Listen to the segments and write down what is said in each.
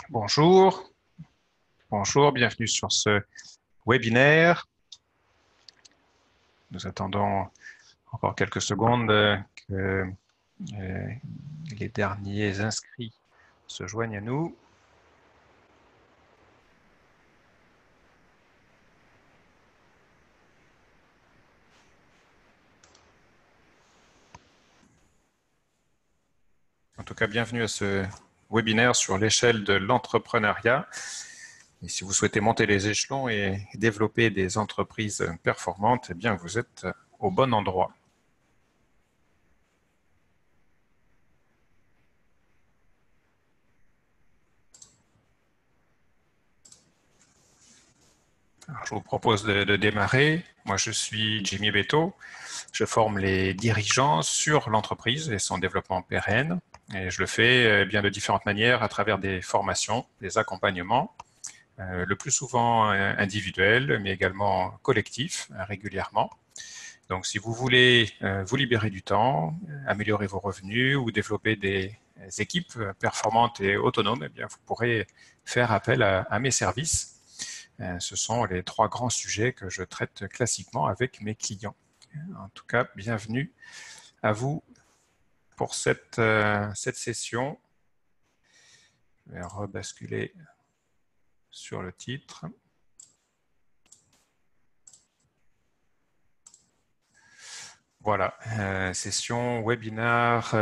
Bonjour, bonjour, bienvenue sur ce webinaire. Nous attendons encore quelques secondes que les derniers inscrits se joignent à nous. En tout cas, bienvenue à ce webinaire sur l'échelle de l'entrepreneuriat. Et si vous souhaitez monter les échelons et développer des entreprises performantes, eh bien, vous êtes au bon endroit. Alors, je vous propose de démarrer. Moi, je suis Jimmy Beto. Je forme les dirigeants sur l'entreprise et son développement pérenne. Et je le fais bien de différentes manières à travers des formations, des accompagnements, le plus souvent individuels, mais également collectifs régulièrement. Donc, si vous voulez vous libérer du temps, améliorer vos revenus ou développer des équipes performantes et autonomes, eh bien, vous pourrez faire appel à mes services. Ce sont les trois grands sujets que je traite classiquement avec mes clients. En tout cas, bienvenue à vous pour cette session. Je vais rebasculer sur le titre. Voilà, session webinaire,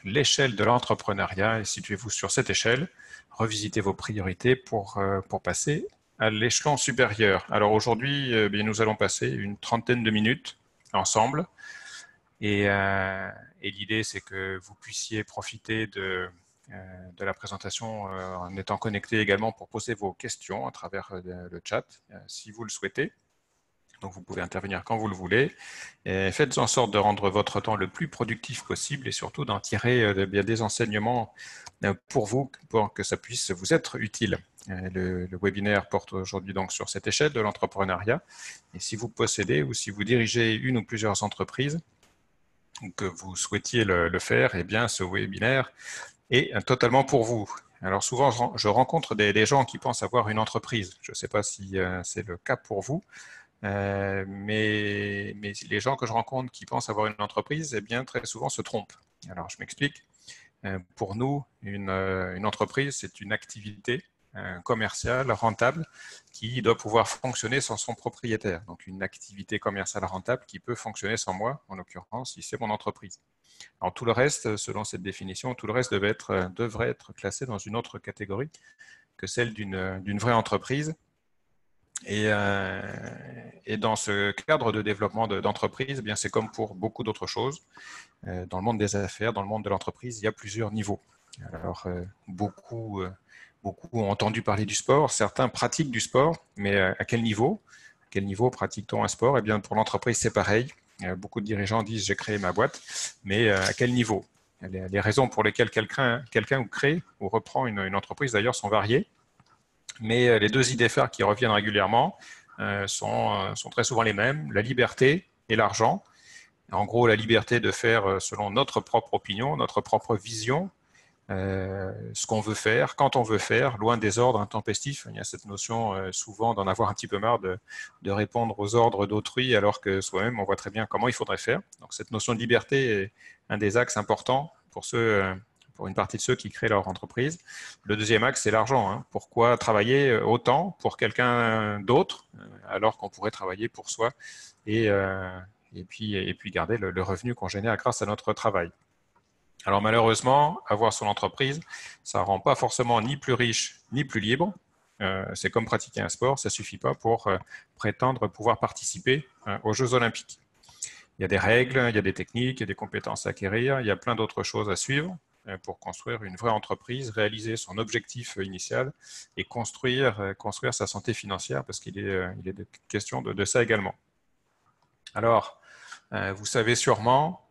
l'échelle de l'entrepreneuriat. Et situez-vous sur cette échelle, revisitez vos priorités pour passer à l'échelon supérieur. Alors aujourd'hui, nous allons passer une trentaine de minutes ensemble. Et l'idée, c'est que vous puissiez profiter de la présentation en étant connecté également pour poser vos questions à travers le chat, si vous le souhaitez. Donc, vous pouvez intervenir quand vous le voulez. Et faites en sorte de rendre votre temps le plus productif possible et surtout d'en tirer bien des enseignements pour vous, pour que ça puisse vous être utile. Le webinaire porte aujourd'hui donc sur cette échelle de l'entrepreneuriat. Et si vous possédez ou si vous dirigez une ou plusieurs entreprises, que vous souhaitiez le faire, eh bien, ce webinaire est totalement pour vous. Alors souvent, je rencontre des gens qui pensent avoir une entreprise. Je ne sais pas si c'est le cas pour vous, mais les gens que je rencontre qui pensent avoir une entreprise, eh bien, très souvent se trompent. Alors, je m'explique. Pour nous, une entreprise, c'est une activité commerciale rentable qui doit pouvoir fonctionner sans son propriétaire. Donc, une activité commerciale rentable qui peut fonctionner sans moi, en l'occurrence, si c'est mon entreprise. Alors, tout le reste, selon cette définition, tout le reste devrait être classé dans une autre catégorie que celle d'une vraie entreprise. Et dans ce cadre de développement d'entreprise, bien c'est comme pour beaucoup d'autres choses. Dans le monde des affaires, dans le monde de l'entreprise, il y a plusieurs niveaux. Alors, beaucoup ont entendu parler du sport, certains pratiquent du sport, mais à quel niveau? À quel niveau pratique-t-on un sport? Eh bien, pour l'entreprise, c'est pareil. Beaucoup de dirigeants disent j'ai créé ma boîte, mais à quel niveau? Les raisons pour lesquelles quelqu'un crée ou reprend une entreprise d'ailleurs sont variées, mais les deux idées phares qui reviennent régulièrement sont très souvent les mêmes, la liberté et l'argent. En gros, la liberté de faire selon notre propre opinion, notre propre vision, ce qu'on veut faire, quand on veut faire, loin des ordres intempestifs. Il y a cette notion souvent d'en avoir un petit peu marre de répondre aux ordres d'autrui alors que soi-même, on voit très bien comment il faudrait faire. Donc cette notion de liberté est un des axes importants pour une partie de ceux qui créent leur entreprise. Le deuxième axe, c'est l'argent. Hein. Pourquoi travailler autant pour quelqu'un d'autre alors qu'on pourrait travailler pour soi et puis garder le revenu qu'on génère grâce à notre travail. Alors malheureusement, avoir son entreprise, ça ne rend pas forcément ni plus riche ni plus libre. C'est comme pratiquer un sport, ça ne suffit pas pour prétendre pouvoir participer aux Jeux Olympiques. Il y a des règles, il y a des techniques, il y a des compétences à acquérir, il y a plein d'autres choses à suivre pour construire une vraie entreprise, réaliser son objectif initial et construire sa santé financière, parce qu'il est question de ça également. Alors, vous savez sûrement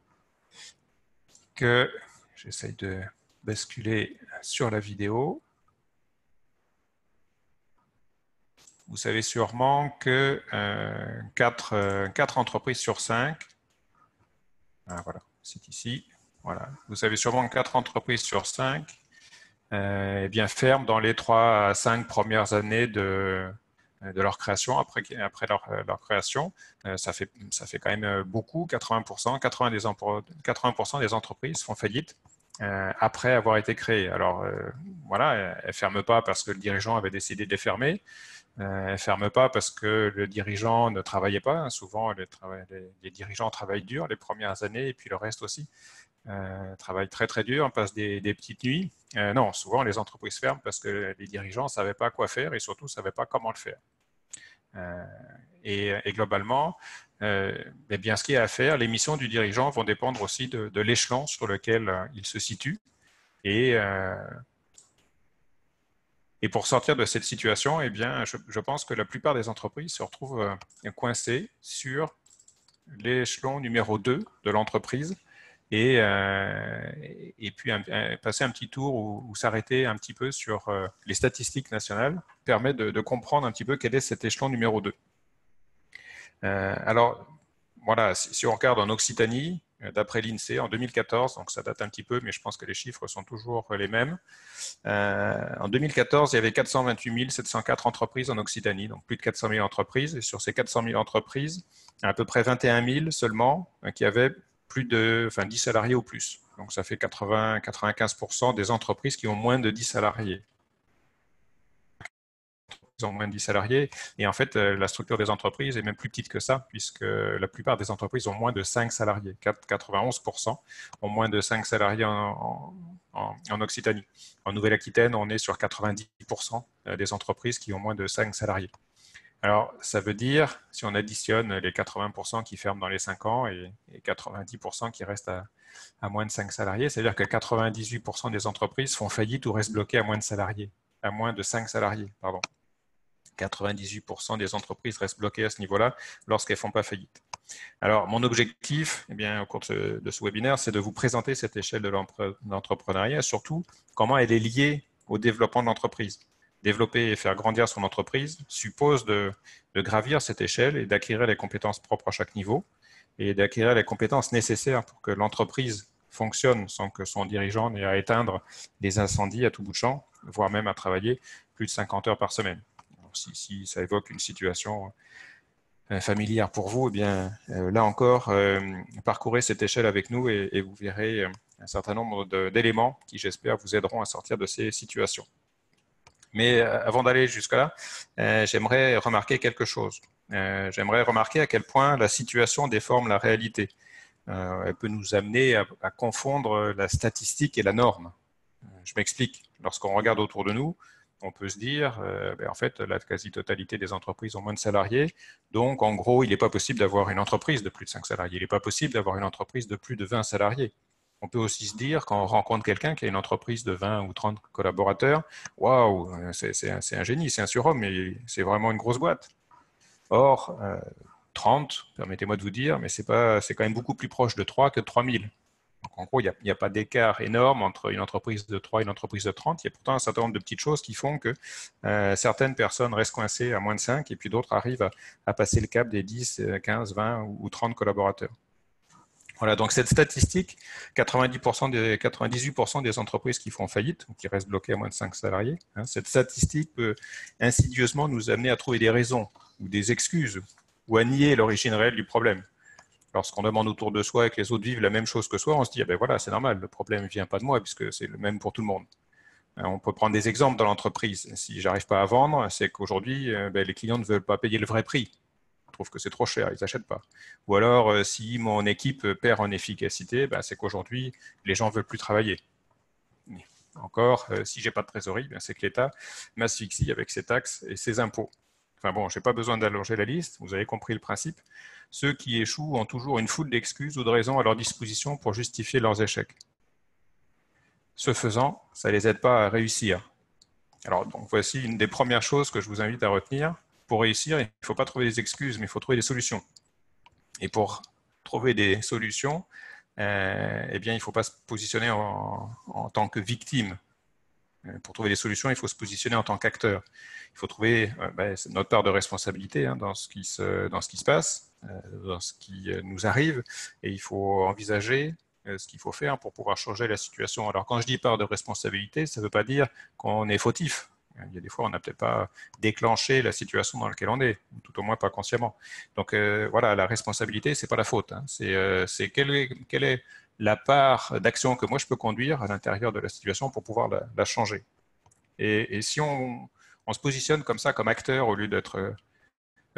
que j'essaye de basculer sur la vidéo. Vous savez sûrement que 4 entreprises sur 5, voilà, c'est ici, voilà. Vous savez sûrement que 4 entreprises sur 5 eh bien, ferment dans les 3 à 5 premières années de leur création. Après leur création, ça fait quand même beaucoup, 80%, 80% des entreprises font faillite après avoir été créées. Alors voilà, elles ne ferment pas parce que le dirigeant avait décidé de les fermer. Elles ne ferment pas parce que le dirigeant ne travaillait pas. Souvent, les dirigeants travaillent dur les premières années et puis le reste aussi. Travaillent très très dur, passent des petites nuits. Non, souvent les entreprises ferment parce que les dirigeants ne savaient pas quoi faire et surtout ne savaient pas comment le faire. Et globalement, eh bien, ce qu'il y a à faire, les missions du dirigeant vont dépendre aussi de l'échelon sur lequel il se situe. Et pour sortir de cette situation, eh bien, je pense que la plupart des entreprises se retrouvent coincées sur l'échelon numéro 2 de l'entreprise et puis passer un petit tour ou s'arrêter un petit peu sur les statistiques nationales permet de comprendre un petit peu quel est cet échelon numéro 2. Alors, voilà, si on regarde en Occitanie, d'après l'INSEE, en 2014, donc ça date un petit peu, mais je pense que les chiffres sont toujours les mêmes. En 2014, il y avait 428 704 entreprises en Occitanie, donc plus de 400 000 entreprises. Et sur ces 400 000 entreprises, il y a à peu près 21 000 seulement qui avaient plus de 10 salariés ou plus. Donc ça fait 80-95% des entreprises qui ont moins de 10 salariés. Ils ont moins de 10 salariés. Et en fait, la structure des entreprises est même plus petite que ça, puisque la plupart des entreprises ont moins de 5 salariés. 91% ont moins de 5 salariés en Occitanie. En Nouvelle-Aquitaine, on est sur 90% des entreprises qui ont moins de 5 salariés. Alors, ça veut dire, si on additionne les 80% qui ferment dans les 5 ans et 90% qui restent à moins de 5 salariés, c'est-à-dire que 98% des entreprises font faillite ou restent bloquées à moins de 5 salariés, pardon. 98% des entreprises restent bloquées à ce niveau-là lorsqu'elles ne font pas faillite. Alors, mon objectif, eh bien, au cours de ce webinaire, c'est de vous présenter cette échelle de l'entrepreneuriat, surtout comment elle est liée au développement de l'entreprise. Développer et faire grandir son entreprise suppose de gravir cette échelle et d'acquérir les compétences propres à chaque niveau et d'acquérir les compétences nécessaires pour que l'entreprise fonctionne sans que son dirigeant n'ait à éteindre les incendies à tout bout de champ, voire même à travailler plus de 50 heures par semaine. Si ça évoque une situation familière pour vous, eh bien, là encore, parcourez cette échelle avec nous et vous verrez un certain nombre d'éléments qui, j'espère, vous aideront à sortir de ces situations. Mais avant d'aller jusque-là, j'aimerais remarquer quelque chose. J'aimerais remarquer à quel point la situation déforme la réalité. Elle peut nous amener à confondre la statistique et la norme. Je m'explique. Lorsqu'on regarde autour de nous, on peut se dire, en fait, la quasi-totalité des entreprises ont moins de salariés. Donc, en gros, il n'est pas possible d'avoir une entreprise de plus de 5 salariés. Il n'est pas possible d'avoir une entreprise de plus de 20 salariés. On peut aussi se dire, quand on rencontre quelqu'un qui a une entreprise de 20 ou 30 collaborateurs, waouh, c'est un génie, c'est un surhomme, mais c'est vraiment une grosse boîte. Or, 30, permettez-moi de vous dire, mais c'est quand même beaucoup plus proche de 3 que de 3000. Donc, en gros, il n'y a pas d'écart énorme entre une entreprise de 3 et une entreprise de 30. Il y a pourtant un certain nombre de petites choses qui font que certaines personnes restent coincées à moins de 5 et puis d'autres arrivent à passer le cap des 10, 15, 20 ou 30 collaborateurs. Voilà, donc cette statistique, 98% des entreprises qui font faillite ou qui restent bloquées à moins de 5 salariés, cette statistique peut insidieusement nous amener à trouver des raisons ou des excuses ou à nier l'origine réelle du problème. Lorsqu'on demande autour de soi et que les autres vivent la même chose que soi, on se dit, ah ben voilà, c'est normal, le problème ne vient pas de moi puisque c'est le même pour tout le monde. On peut prendre des exemples dans l'entreprise. Si j'arrive pas à vendre, c'est qu'aujourd'hui, les clients ne veulent pas payer le vrai prix. Ils trouvent que c'est trop cher, ils n'achètent pas. Ou alors, si mon équipe perd en efficacité, c'est qu'aujourd'hui, les gens ne veulent plus travailler. Mais encore, si je n'ai pas de trésorerie, c'est que l'État m'asphyxie avec ses taxes et ses impôts. Enfin bon, je n'ai pas besoin d'allonger la liste, vous avez compris le principe. Ceux qui échouent ont toujours une foule d'excuses ou de raisons à leur disposition pour justifier leurs échecs. Ce faisant, ça ne les aide pas à réussir. Alors, donc, voici une des premières choses que je vous invite à retenir. Pour réussir, il ne faut pas trouver des excuses, mais il faut trouver des solutions. Et pour trouver des solutions, eh bien, il ne faut pas se positionner en tant que victime. Pour trouver des solutions, il faut se positionner en tant qu'acteur. Il faut trouver notre part de responsabilité dans ce qui se passe, dans ce qui nous arrive, et il faut envisager ce qu'il faut faire pour pouvoir changer la situation. Alors, quand je dis part de responsabilité, ça ne veut pas dire qu'on est fautif. Il y a des fois, on n'a peut-être pas déclenché la situation dans laquelle on est, tout au moins pas consciemment. Donc, voilà, la responsabilité, c'est pas la faute. Hein. C'est quelle est la part d'action que moi je peux conduire à l'intérieur de la situation pour pouvoir la changer. Et si on se positionne comme ça, comme acteur, au lieu d'être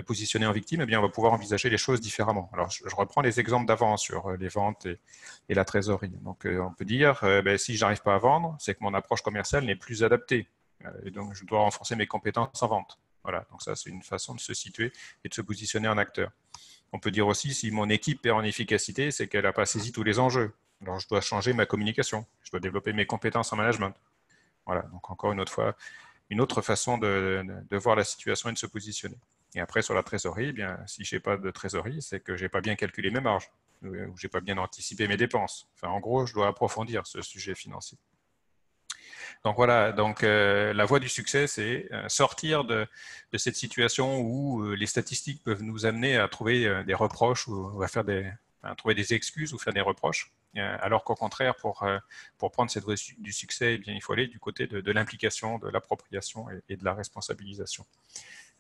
positionné en victime, eh bien, on va pouvoir envisager les choses différemment. Alors, je reprends les exemples d'avant sur les ventes et la trésorerie. Donc, on peut dire, si je n'arrive pas à vendre, c'est que mon approche commerciale n'est plus adaptée. Et donc, je dois renforcer mes compétences en vente. Voilà, donc ça, c'est une façon de se situer et de se positionner en acteur. On peut dire aussi, si mon équipe perd en efficacité, c'est qu'elle n'a pas saisi tous les enjeux. Alors, je dois changer ma communication. Je dois développer mes compétences en management. Voilà, donc encore une autre fois, une autre façon de voir la situation et de se positionner. Et après, sur la trésorerie, eh bien, si je n'ai pas de trésorerie, c'est que je n'ai pas bien calculé mes marges ou je n'ai pas bien anticipé mes dépenses. Enfin, en gros, je dois approfondir ce sujet financier. Donc voilà, donc, la voie du succès, c'est sortir de cette situation où les statistiques peuvent nous amener à trouver des reproches ou à trouver des excuses ou faire des reproches. Alors qu'au contraire, pour prendre cette voie du succès, eh bien, il faut aller du côté de l'implication, de l'appropriation et de la responsabilisation.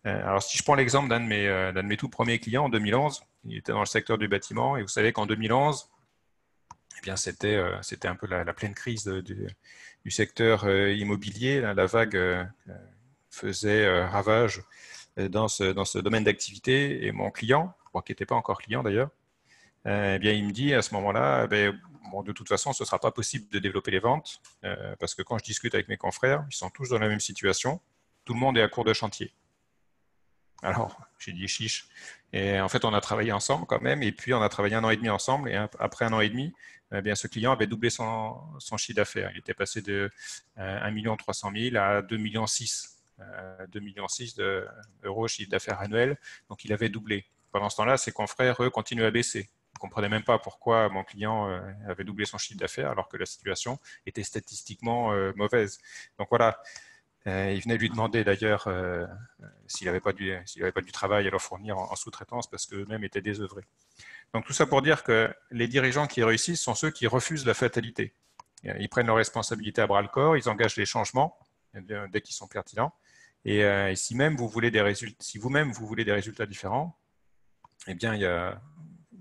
Alors, si je prends l'exemple d'un de mes tout premiers clients en 2011, il était dans le secteur du bâtiment, et vous savez qu'en 2011, eh bien, c'était un peu la pleine crise du secteur immobilier. La vague faisait ravage dans ce domaine d'activité, et mon client, qui n'était pas encore client d'ailleurs, eh bien, il me dit à ce moment-là, bon, de toute façon, ce ne sera pas possible de développer les ventes, parce que quand je discute avec mes confrères, ils sont tous dans la même situation, tout le monde est à court de chantier. Alors, j'ai dit chiche. Et en fait, on a travaillé ensemble quand même. Et puis, on a travaillé 1 an et demi ensemble. Et après 1 an et demi, eh bien, ce client avait doublé son chiffre d'affaires. Il était passé de 1 300 000 à 2,6 millions. 2,6 millions d'euros chiffre d'affaires annuel. Donc, il avait doublé. Pendant ce temps-là, ses confrères, eux, continuaient à baisser. Ils ne comprenaient même pas pourquoi mon client avait doublé son chiffre d'affaires alors que la situation était statistiquement mauvaise. Donc, voilà. Il venait lui demander d'ailleurs s'il n'avait pas du travail à leur fournir en sous-traitance parce qu'eux-mêmes étaient désœuvrés. Donc tout ça pour dire que les dirigeants qui réussissent sont ceux qui refusent la fatalité. Ils prennent leurs responsabilités à bras le corps, ils engagent les changements dès qu'ils sont pertinents. Et si vous-même vous voulez des résultats différents, eh bien il y a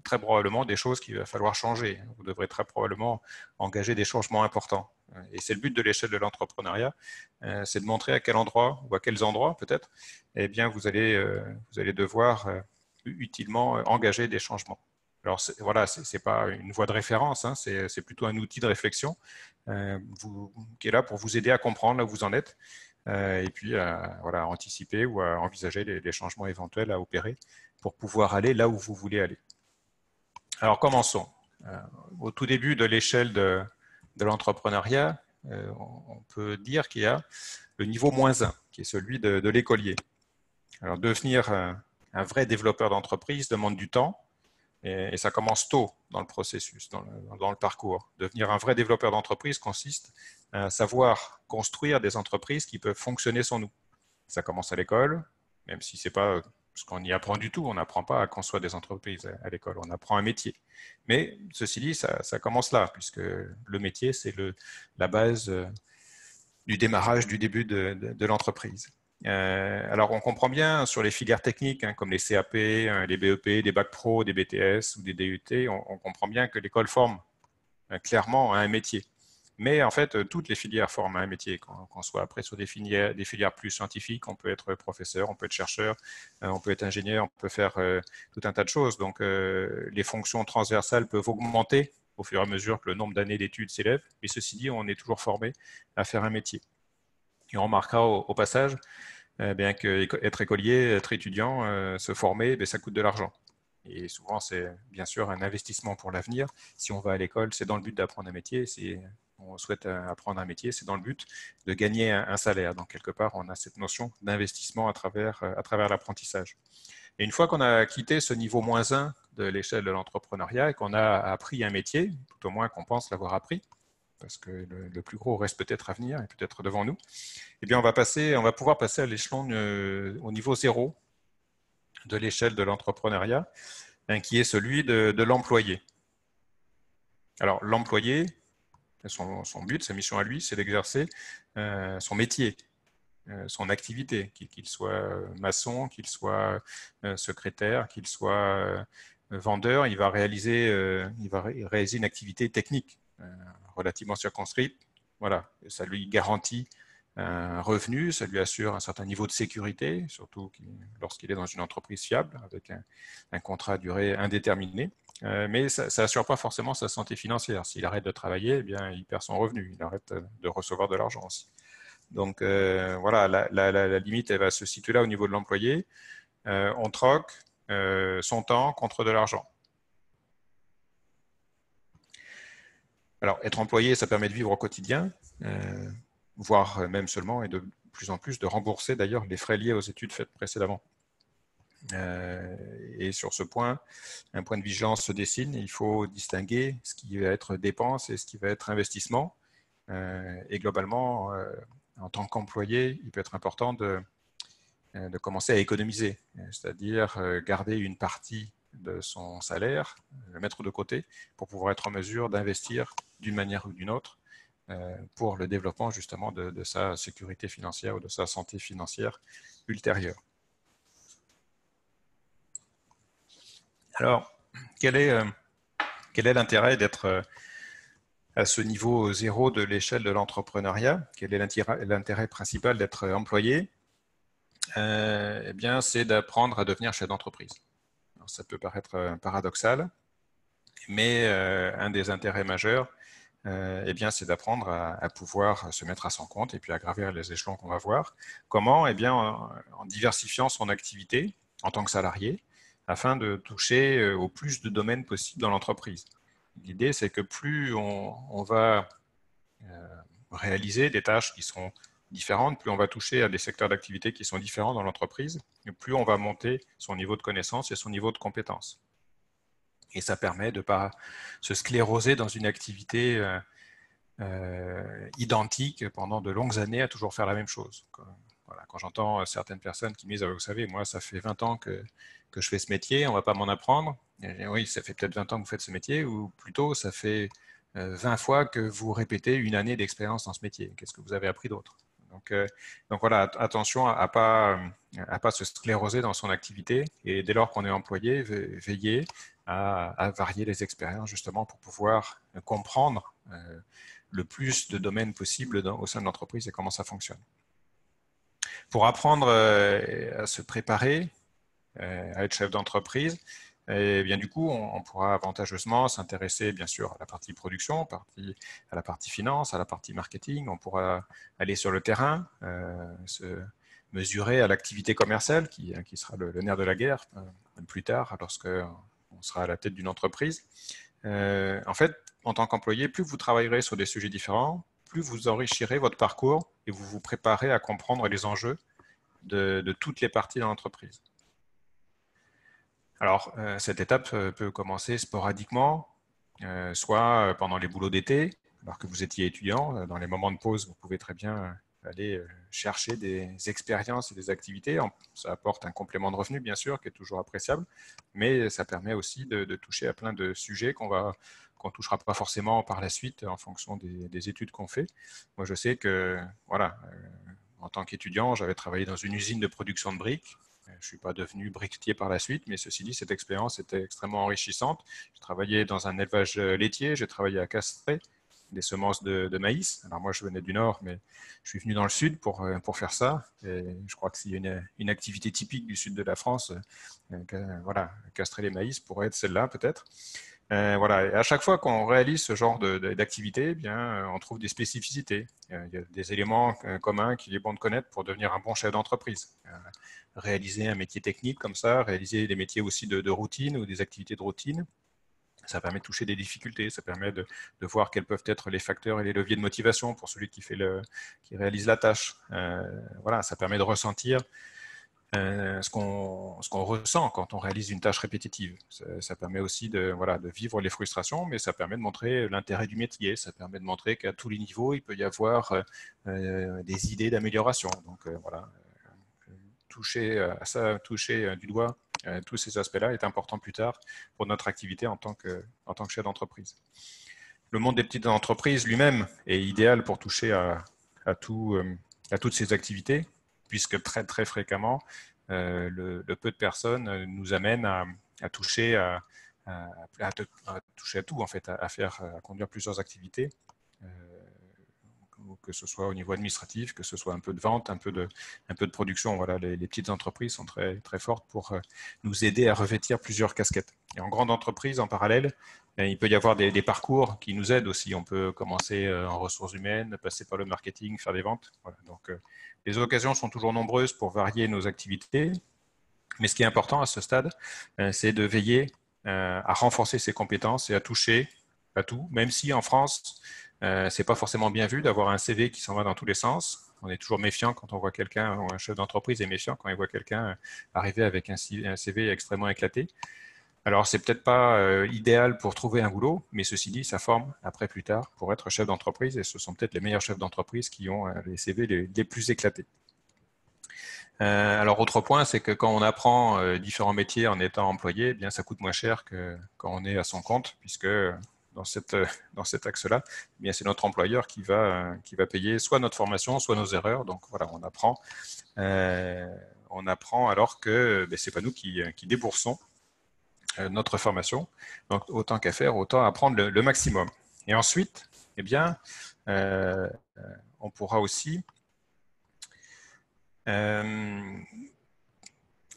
très probablement des choses qu'il va falloir changer. Vous devrez très probablement engager des changements importants. Et c'est le but de l'échelle de l'entrepreneuriat, c'est de montrer à quel endroit ou à quels endroits peut-être, eh bien vous allez devoir utilement engager des changements. Alors voilà, c'est pas une voie de référence, hein, c'est plutôt un outil de réflexion qui est là pour vous aider à comprendre là où vous en êtes et puis voilà, à anticiper ou à envisager les changements éventuels à opérer pour pouvoir aller là où vous voulez aller. Alors commençons. Au tout début de l'échelle de l'entrepreneuriat, on peut dire qu'il y a le niveau -1, qui est celui de l'écolier. Alors devenir un vrai développeur d'entreprise demande du temps et ça commence tôt dans le processus, dans le parcours. Devenir un vrai développeur d'entreprise consiste à savoir construire des entreprises qui peuvent fonctionner sans nous. Ça commence à l'école, même si ce n'est pas ce qu'on y apprend du tout. On n'apprend pas à construire des entreprises à l'école, on apprend un métier. Mais ceci dit, ça commence là, puisque le métier, c'est la base du démarrage, du début de l'entreprise. Alors, on comprend bien sur les filières techniques, hein, comme les CAP, les BEP, des bacs pro, des BTS ou des DUT, on comprend bien que l'école forme clairement à un métier. Mais en fait, toutes les filières forment un métier, qu'on soit après sur des filières plus scientifiques, on peut être professeur, on peut être chercheur, on peut être ingénieur, on peut faire tout un tas de choses. Donc, les fonctions transversales peuvent augmenter au fur et à mesure que le nombre d'années d'études s'élève. Mais ceci dit, on est toujours formé à faire un métier. Et on remarquera au passage bien qu'être écolier, être étudiant, se former, ça coûte de l'argent. Et souvent, c'est bien sûr un investissement pour l'avenir. Si on va à l'école, c'est dans le but d'apprendre un métier. Si on souhaite apprendre un métier, c'est dans le but de gagner un salaire. Donc, quelque part, on a cette notion d'investissement à travers l'apprentissage. Et une fois qu'on a quitté ce niveau -1 de l'échelle de l'entrepreneuriat et qu'on a appris un métier, tout au moins qu'on pense l'avoir appris, parce que le plus gros reste peut-être à venir et peut-être devant nous, eh bien, on va pouvoir passer à l'échelon au niveau 0 de l'échelle de l'entrepreneuriat, qui est celui de l'employé. Alors, l'employé, son but, sa mission à lui, c'est d'exercer son métier, son activité, qu'il soit maçon, qu'il soit secrétaire, qu'il soit vendeur, il va réaliser une activité technique relativement circonscrite. Voilà, ça lui garantit un revenu, ça lui assure un certain niveau de sécurité, surtout lorsqu'il est dans une entreprise fiable, avec un contrat à durée indéterminée. Mais ça n'assure pas forcément sa santé financière. S'il arrête de travailler, eh bien, il perd son revenu, il arrête de recevoir de l'argent aussi. Donc voilà, la limite, elle va se situer là au niveau de l'employé. On troque son temps contre de l'argent. Alors, être employé, ça permet de vivre au quotidien, voire même seulement, et de plus en plus, de rembourser d'ailleurs les frais liés aux études faites précédemment. Et sur ce point, un point de vigilance se dessine. Il faut distinguer ce qui va être dépense et ce qui va être investissement. Et globalement, en tant qu'employé, il peut être important de commencer à économiser, c'est-à-dire garder une partie de son salaire, le mettre de côté pour pouvoir être en mesure d'investir d'une manière ou d'une autre pour le développement justement de sa sécurité financière ou de sa santé financière ultérieure. Alors, quel est l'intérêt d'être à ce niveau zéro de l'échelle de l'entrepreneuriat? Quel est l'intérêt principal d'être employé? Eh bien, c'est d'apprendre à devenir chef d'entreprise. Ça peut paraître paradoxal, mais un des intérêts majeurs, eh bien, c'est d'apprendre à pouvoir se mettre à son compte et puis à gravir les échelons qu'on va voir. Comment? Eh bien, en diversifiant son activité en tant que salarié, afin de toucher au plus de domaines possibles dans l'entreprise. L'idée, c'est que plus on va réaliser des tâches qui sont différentes, plus on va toucher à des secteurs d'activité qui sont différents dans l'entreprise, et plus on va monter son niveau de connaissance et son niveau de compétence. Et ça permet de ne pas se scléroser dans une activité identique pendant de longues années à toujours faire la même chose. Voilà, quand j'entends certaines personnes qui me disent ah, « vous savez, moi ça fait 20 ans que je fais ce métier, on ne va pas m'en apprendre ». Oui, ça fait peut-être 20 ans que vous faites ce métier, ou plutôt ça fait 20 fois que vous répétez une année d'expérience dans ce métier. Qu'est-ce que vous avez appris d'autre? Donc voilà, attention à pas se scléroser dans son activité, et dès lors qu'on est employé, veiller à varier les expériences justement pour pouvoir comprendre le plus de domaines possibles au sein de l'entreprise et comment ça fonctionne. Pour apprendre à se préparer à être chef d'entreprise, et bien du coup, on pourra avantageusement s'intéresser bien sûr à la partie production, à la partie finance, à la partie marketing. On pourra aller sur le terrain, se mesurer à l'activité commerciale qui sera le nerf de la guerre plus tard lorsque on sera à la tête d'une entreprise. En fait, en tant qu'employé, plus vous travaillerez sur des sujets différents, plus vous enrichirez votre parcours et vous vous préparez à comprendre les enjeux de toutes les parties de l'entreprise. Alors, cette étape peut commencer sporadiquement, soit pendant les boulots d'été, alors que vous étiez étudiant. Dans les moments de pause, vous pouvez très bien aller chercher des expériences et des activités. Ça apporte un complément de revenu, bien sûr, qui est toujours appréciable, mais ça permet aussi de toucher à plein de sujets qu'on ne touchera pas forcément par la suite en fonction des études qu'on fait. Moi, je sais que, voilà, en tant qu'étudiant, j'avais travaillé dans une usine de production de briques. Je ne suis pas devenu briquetier par la suite, mais ceci dit, cette expérience était extrêmement enrichissante. J'ai travaillé dans un élevage laitier, j'ai travaillé à castrer des semences de maïs. Alors moi, je venais du Nord, mais je suis venu dans le Sud pour faire ça. Et je crois que s'il y a une activité typique du Sud de la France, voilà, castrer les maïs pourrait être celle-là peut-être. Voilà. Et à chaque fois qu'on réalise ce genre d'activité, eh bien, on trouve des spécificités. Il y a des éléments communs qu'il est bon de connaître pour devenir un bon chef d'entreprise. Réaliser un métier technique comme ça, réaliser des métiers aussi de routine ou des activités de routine, ça permet de toucher des difficultés, ça permet de voir quels peuvent être les facteurs et les leviers de motivation pour celui qui réalise la tâche. Voilà, ça permet de ressentir ce qu'on ressent quand on réalise une tâche répétitive. Ça permet aussi de vivre les frustrations, mais ça permet de montrer l'intérêt du métier. Ça permet de montrer qu'à tous les niveaux, il peut y avoir des idées d'amélioration. Donc voilà, toucher à ça, toucher du doigt tous ces aspects-là est important plus tard pour notre activité en tant que chef d'entreprise. le monde des petites entreprises lui-même est idéal pour toucher à toutes ces activités, puisque très, très fréquemment, le peu de personnes nous amène à toucher à toucher à tout, en fait, à conduire plusieurs activités, que ce soit au niveau administratif, que ce soit un peu de vente, un peu de production. Voilà, les petites entreprises sont très, très fortes pour nous aider à revêtir plusieurs casquettes. Et en grande entreprise, en parallèle, il peut y avoir des parcours qui nous aident aussi. On peut commencer en ressources humaines, passer par le marketing, faire des ventes. Voilà. Donc, les occasions sont toujours nombreuses pour varier nos activités. Mais ce qui est important à ce stade, c'est de veiller à renforcer ses compétences et à toucher à tout, même si en France, c'est pas forcément bien vu d'avoir un CV qui s'en va dans tous les sens. On est toujours méfiant quand on voit quelqu'un, ou un chef d'entreprise est méfiant quand il voit quelqu'un arriver avec un CV extrêmement éclaté. Alors, c'est peut-être pas idéal pour trouver un boulot, mais ceci dit, ça forme après plus tard pour être chef d'entreprise et ce sont peut-être les meilleurs chefs d'entreprise qui ont les CV les plus éclatés. Alors, autre point, c'est que quand on apprend différents métiers en étant employé, eh bien, ça coûte moins cher que quand on est à son compte, puisque dans cet axe-là, eh bien, c'est notre employeur qui va payer soit notre formation, soit nos erreurs. Donc, voilà, on apprend alors que ce n'est pas nous qui déboursons notre formation. Donc, autant qu'à faire, autant apprendre le maximum. Et ensuite, eh bien, on pourra aussi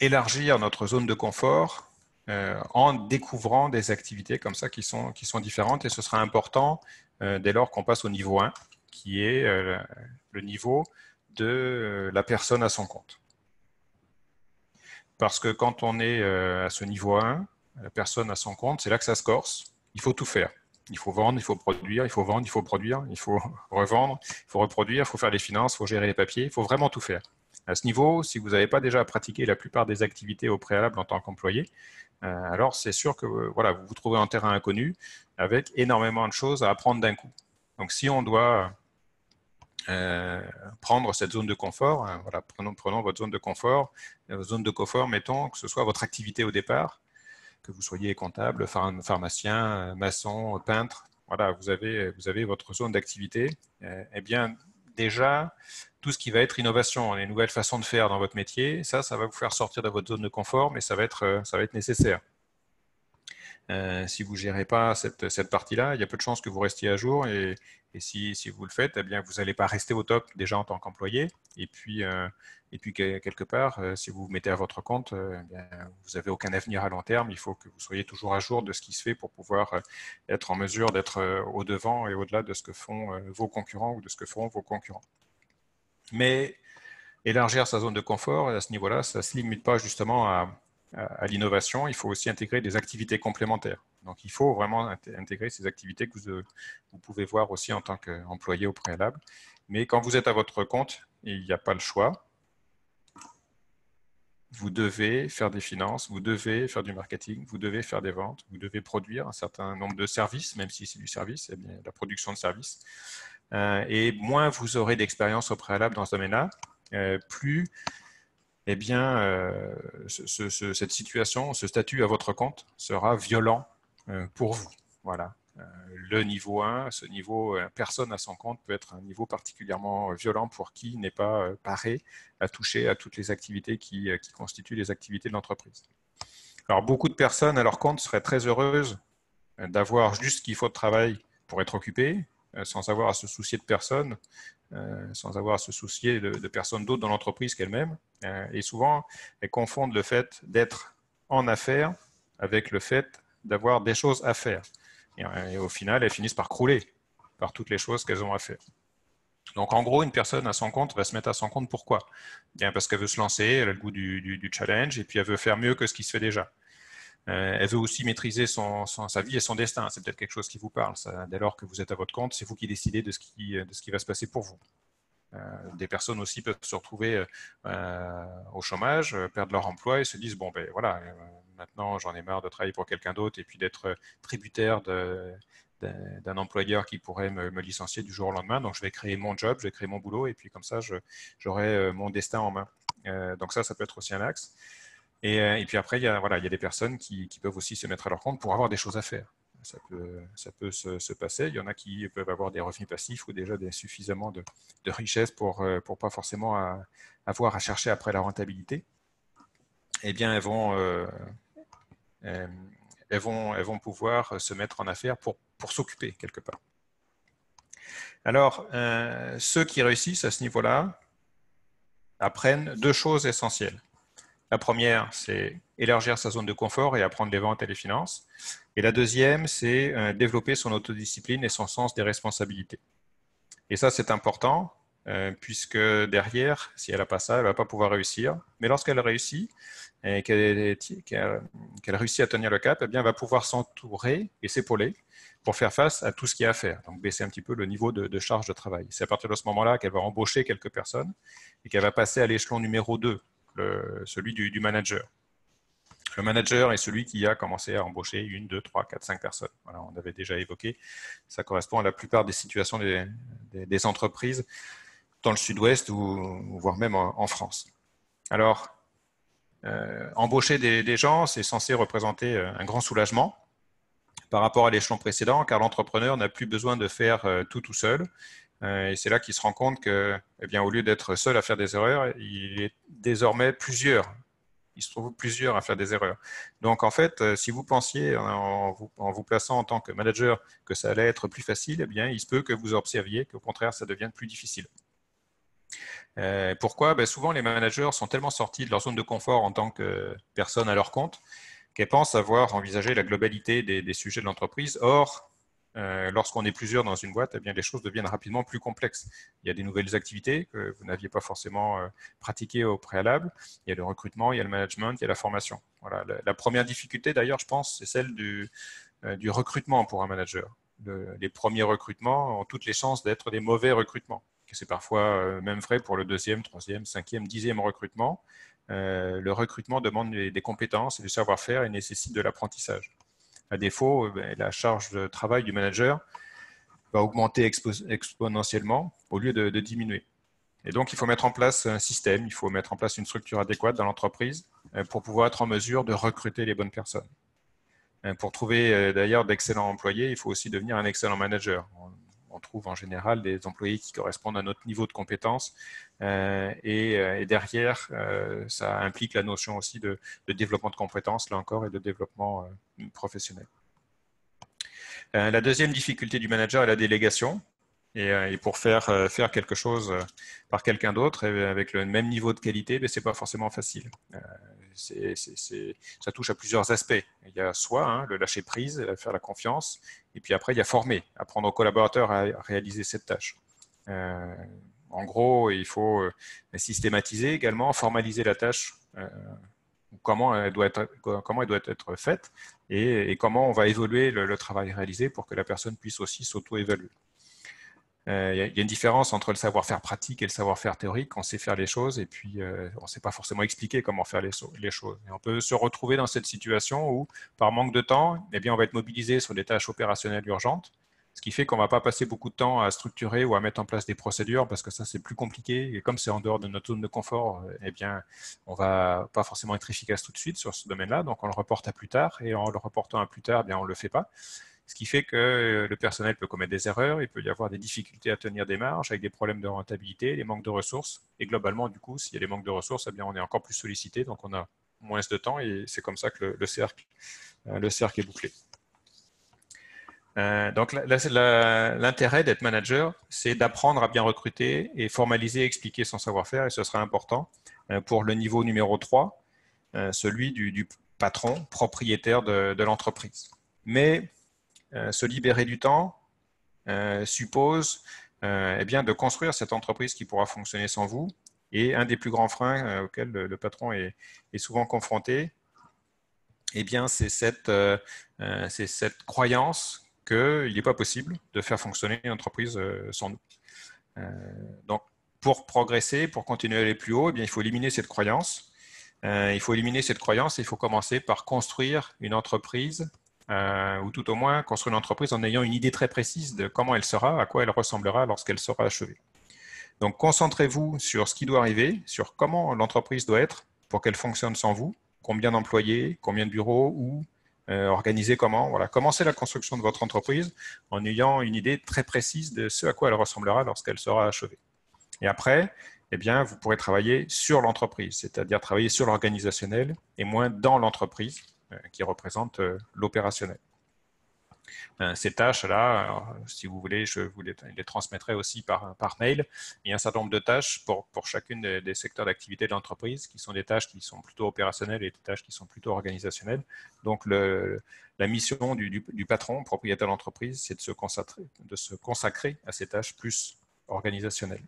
élargir notre zone de confort en découvrant des activités comme ça qui sont différentes. Et ce sera important dès lors qu'on passe au niveau 1, qui est le niveau de la personne à son compte. Parce que quand on est à ce niveau 1, la personne à son compte, c'est là que ça se corse. Il faut tout faire. Il faut vendre, il faut produire, il faut vendre, il faut produire, il faut revendre, il faut reproduire, il faut faire les finances, il faut gérer les papiers, il faut vraiment tout faire. À ce niveau, si vous n'avez pas déjà pratiqué la plupart des activités au préalable en tant qu'employé, alors c'est sûr que voilà, vous vous trouvez en terrain inconnu avec énormément de choses à apprendre d'un coup. Donc si on doit prendre cette zone de confort, voilà, prenons votre zone de confort, mettons que ce soit votre activité au départ, que vous soyez comptable, pharmacien, maçon, peintre, voilà, vous avez votre zone d'activité, eh bien déjà, tout ce qui va être innovation, les nouvelles façons de faire dans votre métier, ça va vous faire sortir de votre zone de confort, mais ça va être nécessaire. Si vous ne gérez pas cette partie-là, il y a peu de chances que vous restiez à jour et si vous le faites, eh bien, vous n'allez pas rester au top déjà en tant qu'employé. Et puis quelque part, si vous vous mettez à votre compte, eh bien, vous n'avez aucun avenir à long terme. Il faut que vous soyez toujours à jour de ce qui se fait pour pouvoir être en mesure d'être au-devant et au-delà de ce que font vos concurrents ou de ce que feront vos concurrents. Mais élargir sa zone de confort, à ce niveau-là, ça ne se limite pas justement à l'innovation, il faut aussi intégrer des activités complémentaires. Donc, il faut vraiment intégrer ces activités que vous pouvez voir aussi en tant qu'employé au préalable. Mais quand vous êtes à votre compte, il n'y a pas le choix. Vous devez faire des finances, vous devez faire du marketing, vous devez faire des ventes, vous devez produire un certain nombre de services, même si c'est du service, eh bien, la production de services. Et moins vous aurez d'expérience au préalable dans ce domaine-là, plus eh bien, cette situation, ce statut à votre compte sera violent pour vous. Voilà. Le niveau 1, ce niveau personne à son compte peut être un niveau particulièrement violent pour qui n'est pas paré à toucher à toutes les activités qui constituent les activités de l'entreprise. Alors, beaucoup de personnes à leur compte seraient très heureuses d'avoir juste ce qu'il faut de travail pour être occupées, sans avoir à se soucier de personne, sans avoir à se soucier de personnes d'autres dans l'entreprise qu'elles-mêmes. Et souvent, elles confondent le fait d'être en affaires avec le fait d'avoir des choses à faire. Et au final, elles finissent par crouler par toutes les choses qu'elles ont à faire. Donc, en gros, une personne à son compte va se mettre à son compte. Pourquoi? Bien parce qu'elle veut se lancer, elle a le goût du challenge, et puis elle veut faire mieux que ce qui se fait déjà. Elle veut aussi maîtriser sa vie et son destin. C'est peut-être quelque chose qui vous parle. Ça, dès lors que vous êtes à votre compte, c'est vous qui décidez de ce qui va se passer pour vous. Des personnes aussi peuvent se retrouver au chômage, perdre leur emploi et se disent bon ben voilà, maintenant j'en ai marre de travailler pour quelqu'un d'autre et puis d'être tributaire d'un employeur qui pourrait me licencier du jour au lendemain. Donc je vais créer mon job, je vais créer mon boulot et puis comme ça j'aurai mon destin en main. Donc ça peut être aussi un axe. Et puis après il y a des personnes qui peuvent aussi se mettre à leur compte pour avoir des choses à faire. ça peut se passer. Il y en a qui peuvent avoir des revenus passifs ou déjà suffisamment de richesse pour pas forcément avoir à chercher après la rentabilité. Eh bien, elles vont pouvoir se mettre en affaires pour s'occuper quelque part. Alors, ceux qui réussissent à ce niveau-là apprennent deux choses essentielles. La première, c'est élargir sa zone de confort et apprendre les ventes et les finances. Et la deuxième, c'est développer son autodiscipline et son sens des responsabilités. Et ça, c'est important, puisque derrière, si elle n'a pas ça, elle ne va pas pouvoir réussir. Mais lorsqu'elle réussit, et qu'elle réussit à tenir le cap, eh bien, elle va pouvoir s'entourer et s'épauler pour faire face à tout ce qu'il y a à faire. Donc, baisser un petit peu le niveau de charge de travail. C'est à partir de ce moment-là qu'elle va embaucher quelques personnes et qu'elle va passer à l'échelon numéro 2, celui du manager. Le manager est celui qui a commencé à embaucher 1, 2, 3, 4, 5 personnes. Voilà, on avait déjà évoqué. Ça correspond à la plupart des situations des entreprises dans le sud-ouest ou voire même en France. Alors, embaucher des gens, c'est censé représenter un grand soulagement par rapport à l'échelon précédent, car l'entrepreneur n'a plus besoin de faire tout seul. Et c'est là qu'il se rend compte que, eh bien, au lieu d'être seul à faire des erreurs, il est désormais plusieurs. Il se trouve plusieurs à faire des erreurs. Donc, en fait, si vous pensiez, en vous plaçant en tant que manager, que ça allait être plus facile, eh bien, il se peut que vous observiez qu'au contraire, ça devienne plus difficile. Pourquoi? Ben, souvent, les managers sont tellement sortis de leur zone de confort en tant que personne à leur compte qu'elles pensent avoir envisagé la globalité des sujets de l'entreprise. Or, lorsqu'on est plusieurs dans une boîte, eh bien, les choses deviennent rapidement plus complexes. Il y a des nouvelles activités que vous n'aviez pas forcément pratiquées au préalable. Il y a le recrutement, il y a le management, il y a la formation. Voilà. La première difficulté, d'ailleurs, je pense, c'est celle du recrutement pour un manager. Les premiers recrutements ont toutes les chances d'être des mauvais recrutements. C'est parfois même vrai pour le deuxième, troisième, cinquième, dixième recrutement. Le recrutement demande des compétences et du savoir-faire et nécessite de l'apprentissage. À défaut, la charge de travail du manager va augmenter exponentiellement au lieu de diminuer. Et donc, il faut mettre en place un système, il faut mettre en place une structure adéquate dans l'entreprise pour pouvoir être en mesure de recruter les bonnes personnes. Pour trouver d'ailleurs d'excellents employés, il faut aussi devenir un excellent manager. On trouve en général des employés qui correspondent à notre niveau de compétence et derrière, ça implique la notion aussi de développement de compétences, là encore, et de développement professionnel. La deuxième difficulté du manager est la délégation. Et pour faire quelque chose par quelqu'un d'autre avec le même niveau de qualité, ce n'est pas forcément facile. Ça touche à plusieurs aspects. Il y a soit le lâcher prise, faire la confiance, et puis après il y a former, apprendre aux collaborateurs à réaliser cette tâche. En gros, il faut systématiser également, formaliser la tâche, comment elle doit être faite et comment on va évaluer le travail réalisé pour que la personne puisse aussi s'auto-évaluer. Il y a une différence entre le savoir-faire pratique et le savoir-faire théorique. On sait faire les choses et puis on ne sait pas forcément expliquer comment faire les choses. Et on peut se retrouver dans cette situation où, par manque de temps, eh bien, on va être mobilisé sur des tâches opérationnelles urgentes, ce qui fait qu'on ne va pas passer beaucoup de temps à structurer ou à mettre en place des procédures parce que ça, c'est plus compliqué. Et comme c'est en dehors de notre zone de confort, eh bien, on ne va pas forcément être efficace tout de suite sur ce domaine-là. Donc, on le reporte à plus tard et en le reportant à plus tard, eh bien, on ne le fait pas. Ce qui fait que le personnel peut commettre des erreurs, il peut y avoir des difficultés à tenir des marges avec des problèmes de rentabilité, des manques de ressources. Et globalement, du coup, s'il y a des manques de ressources, eh bien, on est encore plus sollicité, donc on a moins de temps et c'est comme ça que le cercle est bouclé. Donc l'intérêt d'être manager, c'est d'apprendre à bien recruter et formaliser et expliquer son savoir-faire, et ce sera important pour le niveau numéro 3, celui du patron propriétaire de l'entreprise. Mais se libérer du temps suppose eh bien, de construire cette entreprise qui pourra fonctionner sans vous. Et un des plus grands freins auxquels le patron est souvent confronté, eh bien, c'est cette croyance qu'il n'est pas possible de faire fonctionner une entreprise sans nous. Donc, pour progresser, pour continuer à aller plus haut, eh bien, il faut éliminer cette croyance. Il faut éliminer cette croyance et il faut commencer par construire une entreprise ou tout au moins construire une entreprise en ayant une idée très précise de comment elle sera, à quoi elle ressemblera lorsqu'elle sera achevée. Donc, concentrez-vous sur ce qui doit arriver, sur comment l'entreprise doit être pour qu'elle fonctionne sans vous, combien d'employés, combien de bureaux, où, organiser comment. Voilà, commencez la construction de votre entreprise en ayant une idée très précise de ce à quoi elle ressemblera lorsqu'elle sera achevée. Et après, eh bien, vous pourrez travailler sur l'entreprise, c'est-à-dire travailler sur l'organisationnel et moins dans l'entreprise qui représente l'opérationnel. Ces tâches-là, si vous voulez, je vous les transmettrai aussi par mail. Il y a un certain nombre de tâches pour chacune des secteurs d'activité de l'entreprise, qui sont des tâches qui sont plutôt opérationnelles et des tâches qui sont plutôt organisationnelles. Donc, la mission du patron, propriétaire d'entreprise, c'est de se consacrer à ces tâches plus organisationnelles.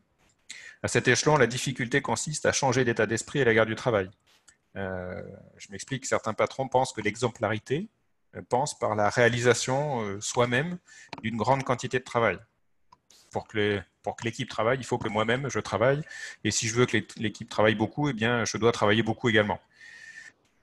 À cet échelon, la difficulté consiste à changer d'état d'esprit à l'égard du travail. Je m'explique, certains patrons pensent que l'exemplarité passe par la réalisation soi-même d'une grande quantité de travail. Pour que l'équipe travaille, il faut que moi-même je travaille. Et si je veux que l'équipe travaille beaucoup, eh bien, je dois travailler beaucoup également.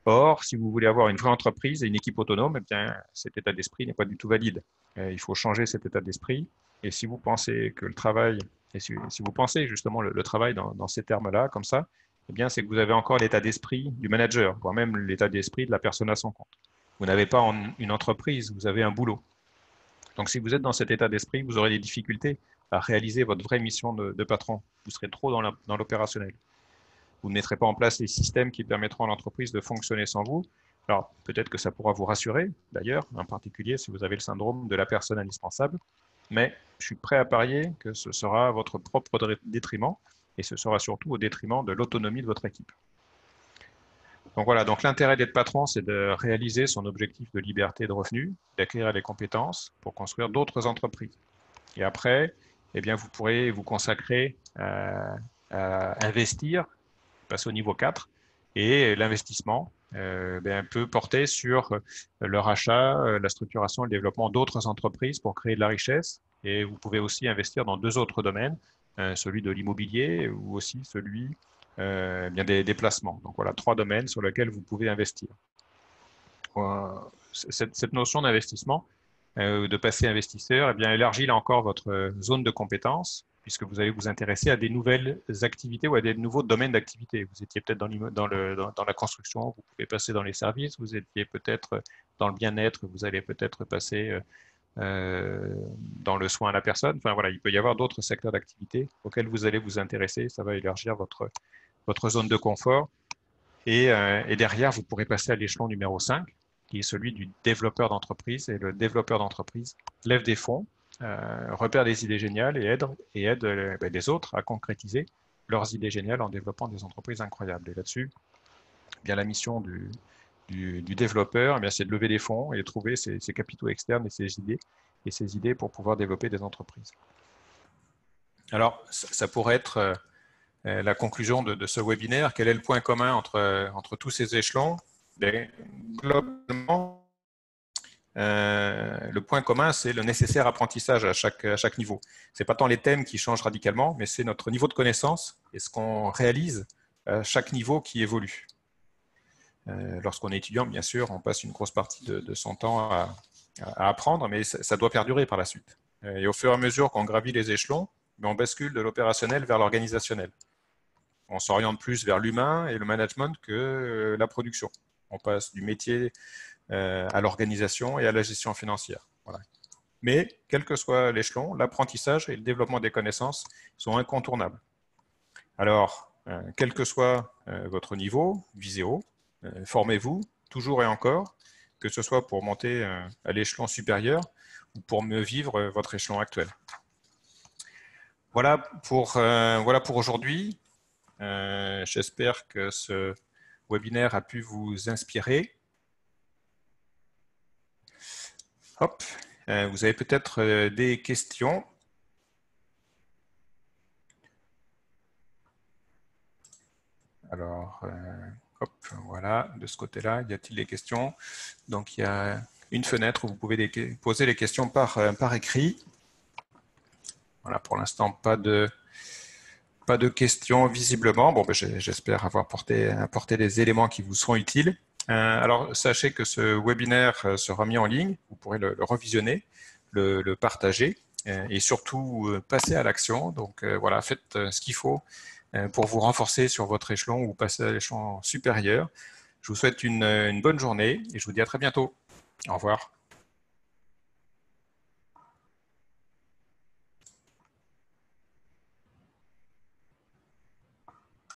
Or, si vous voulez avoir une vraie entreprise et une équipe autonome, eh bien, cet état d'esprit n'est pas du tout valide. Il faut changer cet état d'esprit. Et si vous pensez que le travail, et si vous pensez justement le travail dans ces termes-là, comme ça, eh bien, c'est que vous avez encore l'état d'esprit du manager, voire même l'état d'esprit de la personne à son compte. Vous n'avez pas une entreprise, vous avez un boulot. Donc, si vous êtes dans cet état d'esprit, vous aurez des difficultés à réaliser votre vraie mission de patron. Vous serez trop dans l'opérationnel. Vous ne mettrez pas en place les systèmes qui permettront à l'entreprise de fonctionner sans vous. Alors, peut-être que ça pourra vous rassurer, d'ailleurs, en particulier si vous avez le syndrome de la personne indispensable. Mais je suis prêt à parier que ce sera votre propre détriment et ce sera surtout au détriment de l'autonomie de votre équipe. Donc voilà, donc l'intérêt d'être patron, c'est de réaliser son objectif de liberté et de revenus, d'acquérir les compétences pour construire d'autres entreprises. Et après, eh bien, vous pourrez vous consacrer à investir, passer au niveau 4, et l'investissement peut porter sur le rachat, la structuration et le développement d'autres entreprises pour créer de la richesse. Et vous pouvez aussi investir dans 2 autres domaines, celui de l'immobilier ou aussi celui des déplacements. Donc voilà, 3 domaines sur lesquels vous pouvez investir. Cette notion d'investissement, de passer investisseur, eh bien, élargit là encore votre zone de compétences, puisque vous allez vous intéresser à des nouvelles activités ou à des nouveaux domaines d'activité. Vous étiez peut-être dans la construction, vous pouvez passer dans les services, vous étiez peut-être dans le bien-être, vous allez peut-être passer dans le soin à la personne. Enfin voilà, il peut y avoir d'autres secteurs d'activité auxquels vous allez vous intéresser. Ça va élargir votre zone de confort. Et derrière, vous pourrez passer à l'échelon numéro 5, qui est celui du développeur d'entreprise. Et le développeur d'entreprise lève des fonds, repère des idées géniales et aide les autres à concrétiser leurs idées géniales en développant des entreprises incroyables. Et là-dessus, bien la mission du développeur, c'est de lever des fonds et de trouver ses capitaux externes et ses idées pour pouvoir développer des entreprises. Alors, ça pourrait être la conclusion de ce webinaire. Quel est le point commun entre tous ces échelons? Globalement, le point commun, c'est le nécessaire apprentissage à chaque niveau. Ce n'est pas tant les thèmes qui changent radicalement, mais c'est notre niveau de connaissance et ce qu'on réalise à chaque niveau qui évolue. Lorsqu'on est étudiant, bien sûr, on passe une grosse partie de son temps à apprendre, mais ça doit perdurer par la suite. Et au fur et à mesure qu'on gravit les échelons, on bascule de l'opérationnel vers l'organisationnel. On s'oriente plus vers l'humain et le management que la production. On passe du métier à l'organisation et à la gestion financière. Voilà. Mais, quel que soit l'échelon, l'apprentissage et le développement des connaissances sont incontournables. Alors, quel que soit votre niveau, visez haut, formez-vous, toujours et encore, que ce soit pour monter à l'échelon supérieur ou pour mieux vivre votre échelon actuel. Voilà pour aujourd'hui. J'espère que ce webinaire a pu vous inspirer. Hop, vous avez peut-être des questions. Alors, hop, voilà, de ce côté-là, y a-t-il des questions? Donc, il y a une fenêtre où vous pouvez poser les questions par écrit. Voilà, pour l'instant, pas de questions visiblement. Bon, j'espère avoir apporté des éléments qui vous seront utiles. Alors, sachez que ce webinaire sera mis en ligne. Vous pourrez le revisionner, le partager et surtout passer à l'action. Donc, voilà, faites ce qu'il faut pour vous renforcer sur votre échelon ou passer à l'échelon supérieur. Je vous souhaite une bonne journée et je vous dis à très bientôt. Au revoir.